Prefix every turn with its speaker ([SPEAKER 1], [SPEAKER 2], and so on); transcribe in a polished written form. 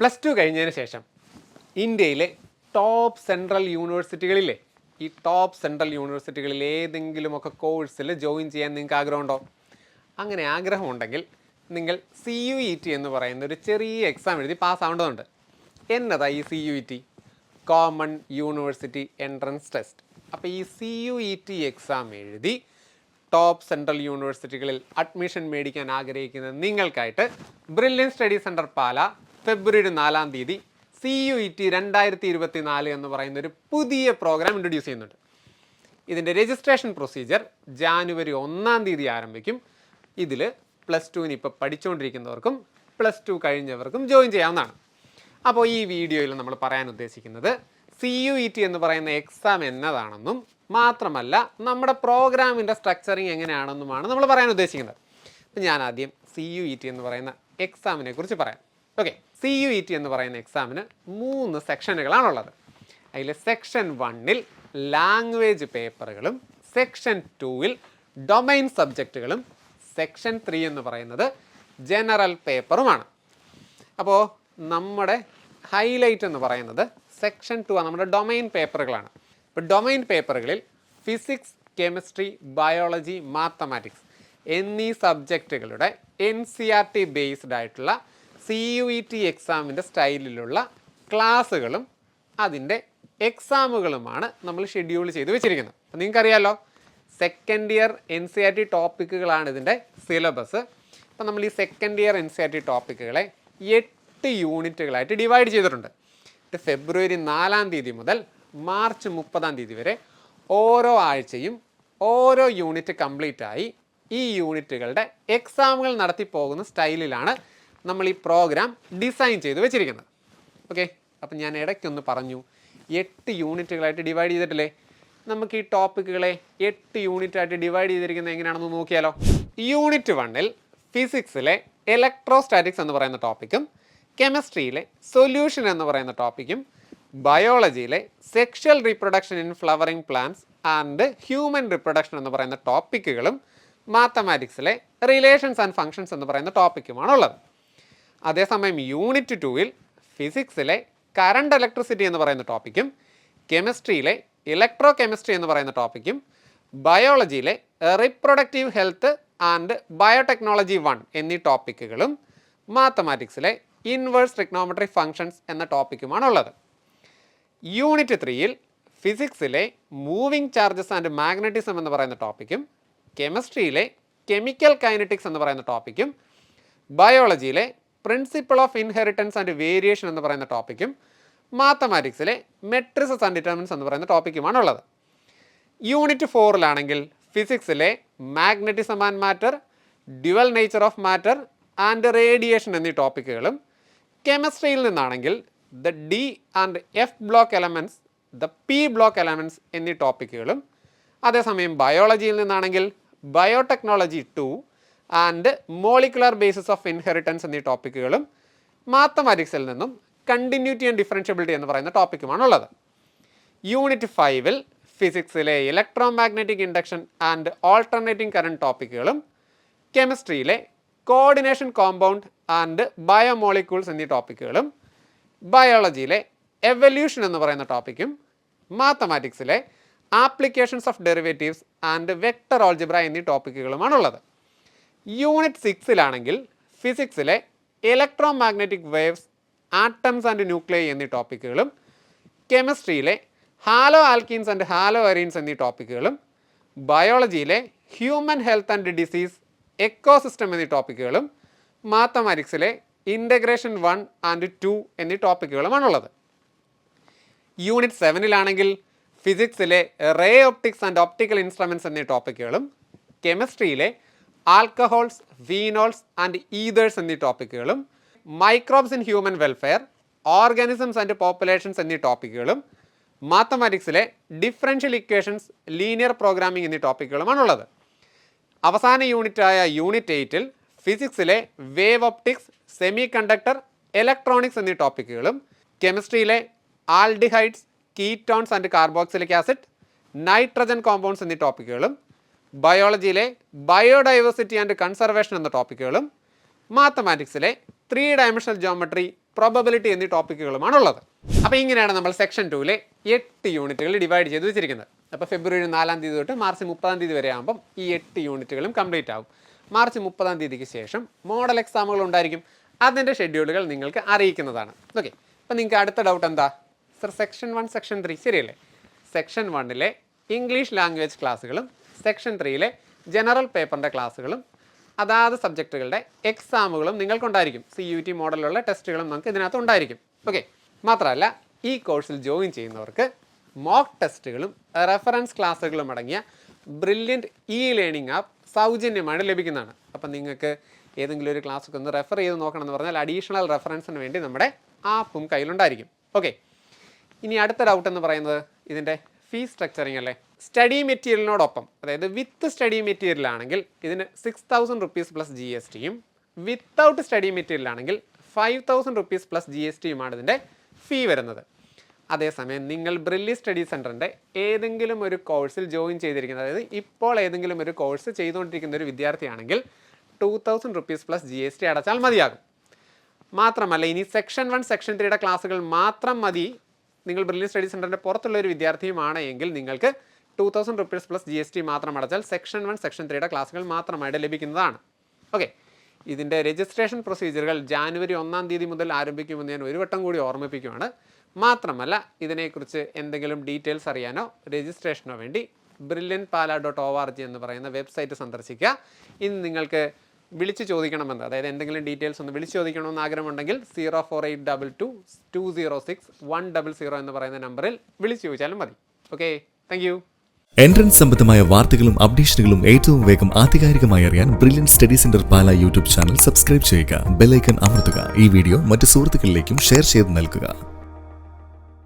[SPEAKER 1] Plus two കഴിഞ്ഞതിന് ശേഷം ഇന്ത്യയിലെ ടോപ്പ് സെൻട്രൽ യൂണിവേഴ്സിറ്റികളിലെ ഈ ടോപ്പ് സെൻട്രൽ യൂണിവേഴ്സിറ്റികളിൽ ഏതെങ്കിലുമൊക്കെ കോഴ്സിൽ ജോയിൻ ചെയ്യാൻ നിങ്ങൾക്ക് ആഗ്രഹമുണ്ടോ? അങ്ങനെ ആഗ്രഹമുണ്ടെങ്കിൽ നിങ്ങൾ CUET എന്ന് പറയുന്ന ഒരു ചെറിയ എക്സാം എഴുതി പാസ്സാവേണ്ടതുണ്ട്. എന്നതാ ഈ CUET? Common university entrance test. അപ്പോൾ ഈ CUET എക്സാം എഴുതി ടോപ്പ് സെൻട്രൽ യൂണിവേഴ്സിറ്റികളിൽ അഡ്മിഷൻ മേടിക്കാൻ ആഗ്രഹിക്കുന്ന നിങ്ങൾക്കായിട്ട് ബ്രില്യൻ സ്റ്റഡി സെൻറ്റർ പാല ഫെബ്രുവരി 4-ാം തീയതി CUET 2024 എന്ന് പറയുന്ന ഒരു പുതിയ പ്രോഗ്രാം ഇൻട്രൊഡ്യൂസ് ചെയ്യുന്നുണ്ട്. ഇതിൻ്റെ രജിസ്ട്രേഷൻ പ്രൊസീജിയർ ജാനുവരി 1-ാം തീയതി ആരംഭിക്കും. ഇതിൽ പ്ലസ് ടുവിന് ഇപ്പോൾ പഠിച്ചുകൊണ്ടിരിക്കുന്നവർക്കും പ്ലസ് ടു കഴിഞ്ഞവർക്കും ജോയിൻ ചെയ്യാവുന്നതാണ്. അപ്പോൾ ഈ വീഡിയോയിൽ നമ്മൾ പറയാൻ ഉദ്ദേശിക്കുന്നത് CUET എന്ന് പറയുന്ന എക്സാം എന്നതാണെന്നും മാത്രമല്ല നമ്മുടെ പ്രോഗ്രാമിൻ്റെ സ്ട്രക്ചറിങ് എങ്ങനെയാണെന്നുമാണ് നമ്മൾ പറയാൻ ഉദ്ദേശിക്കുന്നത്. അപ്പോൾ ഞാൻ ആദ്യം CUET എന്ന് പറയുന്ന എക്സാമിനെ കുറിച്ച് പറയാം. ഓക്കെ, CUET എന്ന് പറയുന്ന എക്സാമിന് 3 സെക്ഷനുകളാണുള്ളത്. അതിൽ സെക്ഷൻ 1-ൽ ലാംഗ്വേജ് പേപ്പറുകളും സെക്ഷൻ 2-ൽ ഡൊമൈൻ സബ്ജക്റ്റുകളും സെക്ഷൻ 3 എന്ന് പറയുന്നത് ജനറൽ പേപ്പറുമാണ്. അപ്പോൾ നമ്മുടെ ഹൈലൈറ്റ് എന്ന് പറയുന്നത് സെക്ഷൻ 2 നമ്മുടെ ഡൊമൈൻ പേപ്പറുകളാണ്. ഇപ്പോൾ ഡൊമൈൻ പേപ്പറുകളിൽ ഫിസിക്സ്, കെമിസ്ട്രി, ബയോളജി, മാത്തമാറ്റിക്സ് എന്നീ സബ്ജക്റ്റുകളുടെ NCERT ബേസ്ഡ് ആയിട്ടുള്ള CUET എക്സാമിൻ്റെ സ്റ്റൈലിലുള്ള ക്ലാസ്സുകളും അതിൻ്റെ എക്സാമുകളുമാണ് നമ്മൾ ഷെഡ്യൂൾ ചെയ്ത് വെച്ചിരിക്കുന്നത്. അപ്പോൾ നിങ്ങൾക്കറിയാമല്ലോ, സെക്കൻഡ് ഇയർ NCERT ടോപ്പിക്കുകളാണ് ഇതിൻ്റെ സിലബസ്. അപ്പോൾ നമ്മൾ ഈ സെക്കൻഡ് ഇയർ NCERT ടോപ്പിക്കുകളെ 8 യൂണിറ്റുകളായിട്ട് ഡിവൈഡ് ചെയ്തിട്ടുണ്ട്. ഫെബ്രുവരി 4-ാം തീയതി മുതൽ മാർച്ച് 30-ാം തീയതി വരെ ഓരോ ആഴ്ചയും ഓരോ യൂണിറ്റ് കംപ്ലീറ്റ് ആയി ഈ യൂണിറ്റുകളുടെ എക്സാമുകൾ നടത്തി പോകുന്ന സ്റ്റൈലിലാണ് നമ്മൾ ഈ പ്രോഗ്രാം ഡിസൈൻ ചെയ്ത് വെച്ചിരിക്കുന്നത്. ഓക്കെ, അപ്പം ഞാൻ ഇടയ്ക്കൊന്ന് പറഞ്ഞു 8 യൂണിറ്റുകളായിട്ട് ഡിവൈഡ് ചെയ്തിട്ടില്ലേ. നമുക്ക് ഈ ടോപ്പിക്കുകളെ 8 യൂണിറ്റായിട്ട് ഡിവൈഡ് ചെയ്തിരിക്കുന്നത് എങ്ങനെയാണെന്ന് നോക്കിയാലോ. യൂണിറ്റ് 1-ൽ ഫിസിക്സിലെ ഇലക്ട്രോസ്റ്റാറ്റിക്സ് എന്ന് പറയുന്ന ടോപ്പിക്കും കെമിസ്ട്രിയിലെ സൊല്യൂഷൻ എന്ന് പറയുന്ന ടോപ്പിക്കും ബയോളജിയിലെ sexual reproduction in flowering plants and human reproduction എന്ന് പറയുന്ന ടോപ്പിക്കുകളും മാത്തമാറ്റിക്സിലെ റിലേഷൻസ് ആൻഡ് ഫങ്ഷൻസ് എന്ന് പറയുന്ന ടോപ്പിക്കുമാണുള്ളത്. അതേസമയം യൂണിറ്റ് 2-ൽ ഫിസിക്സിലെ കറണ്ട് ഇലക്ട്രിസിറ്റി എന്ന് പറയുന്ന ടോപ്പിക്കും കെമിസ്ട്രിയിലെ ഇലക്ട്രോ കെമിസ്ട്രി എന്ന് പറയുന്ന ടോപ്പിക്കും ബയോളജിയിലെ റീപ്രൊഡക്റ്റീവ് ഹെൽത്ത് ആൻഡ് ബയോടെക്നോളജി 1 എന്നീ ടോപ്പിക്കുകളും മാത്തമാറ്റിക്സിലെ ഇൻവേഴ്സ് ട്രിഗ്നോമെട്രി ഫങ്ഷൻസ് എന്ന ടോപ്പിക്കുമാണുള്ളത്. യൂണിറ്റ് 3-ൽ ഫിസിക്സിലെ മൂവിങ് ചാർജസ് ആൻഡ് മാഗ്നറ്റിസം എന്ന് പറയുന്ന ടോപ്പിക്കും കെമിസ്ട്രിയിലെ കെമിക്കൽ കൈനറ്റിക്സ് എന്ന് പറയുന്ന ടോപ്പിക്കും ബയോളജിയിലെ principle of inheritance and variation എന്ന് പറയുന്ന ടോപ്പിക്കും മാത്തമാറ്റിക്സിലെ മെട്രിസസ് ആൻഡ് ഡിറ്റർമിനൻസ് എന്ന് പറയുന്ന ടോപ്പിക്കുമാണുള്ളത്. യൂണിറ്റ് 4-ലാണെങ്കിൽ ഫിസിക്സിലെ magnetism and matter, dual nature of matter and radiation എന്നീ ടോപ്പിക്കുകളും കെമിസ്ട്രിയിൽ നിന്നാണെങ്കിൽ the D and F block elements, the P block elements എന്നീ ടോപ്പിക്കുകളും അതേസമയം ബയോളജിയിൽ നിന്നാണെങ്കിൽ biotechnology 2 and molecular basis of inheritance എന്നീ ടോപ്പിക്കുകളും മാത്തമാറ്റിക്സിൽ നിന്നും കണ്ടിന്യൂറ്റി ആൻഡ് ഡിഫറൻഷ്യബിലിറ്റി എന്ന് പറയുന്ന ടോപ്പിക്കുമാണുള്ളത്. യൂണിറ്റ് 5-ൽ ഫിസിക്സിലെ electromagnetic induction and alternating current ടോപ്പിക്കുകളും കെമിസ്ട്രിയിലെ കോർഡിനേഷൻ കോമ്പൗണ്ട് ആൻഡ് ബയോമോളിക്യൂൾസ് എന്നീ ടോപ്പിക്കുകളും ബയോളജിയിലെ എവല്യൂഷൻ എന്ന് പറയുന്ന ടോപ്പിക്കും മാത്തമാറ്റിക്സിലെ applications of derivatives and vector algebra എന്നീ ടോപ്പിക്കുകളുമാണുള്ളത്. യൂണിറ്റ് 6-ലാണെങ്കിൽ ഫിസിക്സിലെ electromagnetic waves, atoms and nuclei എന്നീ ടോപ്പിക്കുകളും കെമിസ്ട്രിയിലെ haloalkanes and haloarenes എന്നീ ടോപ്പിക്കുകളും ബയോളജിയിലെ human health and disease, ecosystem എന്നീ ടോപ്പിക്കുകളും മാത്തമാറ്റിക്സിലെ ഇൻ്റഗ്രേഷൻ 1 ആൻഡ് 2 എന്നീ ടോപ്പിക്കുകളുമാണുള്ളത്. യൂണിറ്റ് 7-ലാണെങ്കിൽ ഫിസിക്സിലെ ray optics and optical instruments എന്നീ ടോപ്പിക്കുകളും കെമിസ്ട്രിയിലെ ആൽക്കഹോൾസ്, ഫീനോൾസ് ആൻഡ് ഈതേഴ്സ് എന്നീ ടോപ്പിക്കുകളും microbes in human welfare, organisms and populations എന്നീ ടോപ്പിക്കുകളും മാത്തമാറ്റിക്സിലെ ഡിഫറൻഷ്യൽ ഇക്വേഷൻസ്, ലീനിയർ പ്രോഗ്രാമിംഗ് എന്നീ ടോപ്പിക്കുകളുമാണുള്ളത്. അവസാന യൂണിറ്റായ യൂണിറ്റ് 8-ൽ ഫിസിക്സിലെ wave optics, semiconductor, electronics എന്നീ ടോപ്പിക്കുകളും കെമിസ്ട്രിയിലെ aldehydes, ketones and carboxylic acid, nitrogen compounds എന്നീ ടോപ്പിക്കുകളും ബയോളജിയിലെ ബയോഡൈവേഴ്സിറ്റി ആൻഡ് കൺസർവേഷൻ എന്ന ടോപ്പിക്കുകളും മാത്തമാറ്റിക്സിലെ 3 ഡയമെൻഷണൽ ജോമെട്രി, പ്രോബബിലിറ്റി എന്നീ ടോപ്പിക്കുകളുമാണുള്ളത്. അപ്പോൾ ഇങ്ങനെയാണ് നമ്മൾ സെക്ഷൻ 2-ലെ 8 യൂണിറ്റുകൾ ഡിവൈഡ് ചെയ്ത് വെച്ചിരിക്കുന്നത്. അപ്പോൾ ഫെബ്രുവരി 4-ാം തീയതി തൊട്ട് മാർച്ച് 30-ാം തീയതി വരെ ആകുമ്പം ഈ 8 യൂണിറ്റുകളും കംപ്ലീറ്റ് ആവും. മാർച്ച് 30-ാം തീയതിക്ക് ശേഷം മോഡൽ എക്സാമുകൾ ഉണ്ടായിരിക്കും. അതിൻ്റെ ഷെഡ്യൂളുകൾ നിങ്ങൾക്ക് അറിയിക്കുന്നതാണ്. ഓക്കെ, അപ്പോൾ നിങ്ങൾക്ക് അടുത്ത ഡൗട്ട് എന്താ? സർ, സെക്ഷൻ 1, സെക്ഷൻ 3 ശരിയല്ലേ? സെക്ഷൻ 1-ലെ ഇംഗ്ലീഷ് ലാംഗ്വേജ് ക്ലാസ്സുകളും സെക്ഷൻ 3-ലെ ജനറൽ പേപ്പറിൻ്റെ ക്ലാസ്സുകളും അതാത് സബ്ജക്റ്റുകളുടെ എക്സാമുകളും നിങ്ങൾക്കുണ്ടായിരിക്കും. CUT മോഡലുള്ള ടെസ്റ്റുകളും നമുക്ക് ഇതിനകത്ത് ഉണ്ടായിരിക്കും. ഓക്കെ, മാത്രമല്ല ഈ കോഴ്സിൽ ജോയിൻ ചെയ്യുന്നവർക്ക് മോക്ക് ടെസ്റ്റുകളും റെഫറൻസ് ക്ലാസ്സുകളും അടങ്ങിയ ബ്രില്യൻറ്റ് ലേണിംഗ് ആപ്പ് സൗജന്യമായിട്ട് ലഭിക്കുന്നതാണ്. അപ്പം നിങ്ങൾക്ക് ഏതെങ്കിലും ഒരു ക്ലാസ്സൊക്കെ ഒന്ന് റെഫർ ചെയ്ത് നോക്കണമെന്ന് പറഞ്ഞാൽ അഡീഷണൽ റെഫറൻസിന് വേണ്ടി നമ്മുടെ ആപ്പും കയ്യിലുണ്ടായിരിക്കും. ഓക്കെ, ഇനി അടുത്ത ഡൗട്ട് എന്ന് പറയുന്നത് ഇതിൻ്റെ ഫീസ് സ്ട്രക്ചറിങ് അല്ലേ. സ്റ്റഡി മെറ്റീരിയലിനോടൊപ്പം, അതായത് വിത്ത് സ്റ്റഡി മെറ്റീരിയലാണെങ്കിൽ ഇതിന് 6,000 റുപ്പീസ് പ്ലസ് GSTയും, വിത്തൗട്ട് സ്റ്റഡി മെറ്റീരിയലാണെങ്കിൽ 5,000 റുപ്പീസ് പ്ലസ് GSTയുമാണ് ഇതിൻ്റെ ഫീ വരുന്നത്. അതേസമയം നിങ്ങൾ ബ്രില്ലി സ്റ്റഡി സെൻറ്ററിൻ്റെ ഏതെങ്കിലും ഒരു കോഴ്സിൽ ജോയിൻ ചെയ്തിരിക്കുന്നത്, അതായത് ഇപ്പോൾ ഏതെങ്കിലും ഒരു കോഴ്സ് ചെയ്തുകൊണ്ടിരിക്കുന്ന ഒരു വിദ്യാർത്ഥിയാണെങ്കിൽ 2,000 റുപ്പീസ് പ്ലസ് GST അടച്ചാൽ മതിയാകും. മാത്രമല്ല ഇനി സെക്ഷൻ 1, സെക്ഷൻ 3യുടെ ക്ലാസ്സുകൾ മാത്രം മതി നിങ്ങൾ ബ്രില്ലി സ്റ്റഡി സെൻറ്ററിൻ്റെ പുറത്തുള്ള ഒരു വിദ്യാർത്ഥിയുമാണ് എങ്കിൽ നിങ്ങൾക്ക് 2,000 റുപ്പീസ് പ്ലസ് GST മാത്രം അടച്ചാൽ സെക്ഷൻ 1, സെക്ഷൻ 3യുടെ ക്ലാസ്സുകൾ മാത്രമായിട്ട് ലഭിക്കുന്നതാണ്. ഓക്കെ, ഇതിൻ്റെ രജിസ്ട്രേഷൻ പ്രൊസീജിയറുകൾ ജാനുവരി 1-ാം തീയതി മുതൽ ആരംഭിക്കുമെന്ന് ഞാൻ ഒരു വട്ടം കൂടി ഓർമ്മിപ്പിക്കുകയാണ്. മാത്രമല്ല ഇതിനെക്കുറിച്ച് എന്തെങ്കിലും ഡീറ്റെയിൽസ് അറിയാനോ രജിസ്ട്രേഷനോ വേണ്ടി brilliantpala.org എന്ന് പറയുന്ന വെബ്സൈറ്റ് സന്ദർശിക്കുക. ഇനി നിങ്ങൾക്ക് വിളിച്ച് ചോദിക്കണമെന്ന്, അതായത് എന്തെങ്കിലും ഡീറ്റെയിൽസ് ഒന്ന് വിളിച്ച് ചോദിക്കണമെന്ന് ആഗ്രഹമുണ്ടെങ്കിൽ 04822206100 എന്ന് പറയുന്ന നമ്പറിൽ വിളിച്ച് ചോദിച്ചാലും മതി. Okay, thank you.
[SPEAKER 2] എൻട്രൻസ് സംബന്ധമായ വാർത്തകളും അപ്ഡേഷനുകളും ഏറ്റവും വേഗം ആധികാരികമായി അറിയാൻ ബ്രില്യൻറ്റ് സ്റ്റഡി സെന്റർ പാല യൂട്യൂബ് ചാനൽ സബ്സ്ക്രൈബ് ചെയ്യുക. ബെൽ ഐക്കൺ അമർത്തുക. ഈ വീഡിയോ മറ്റ് സുഹൃത്തുക്കളിലേക്കും ഷെയർ ചെയ്ത് നൽകുക.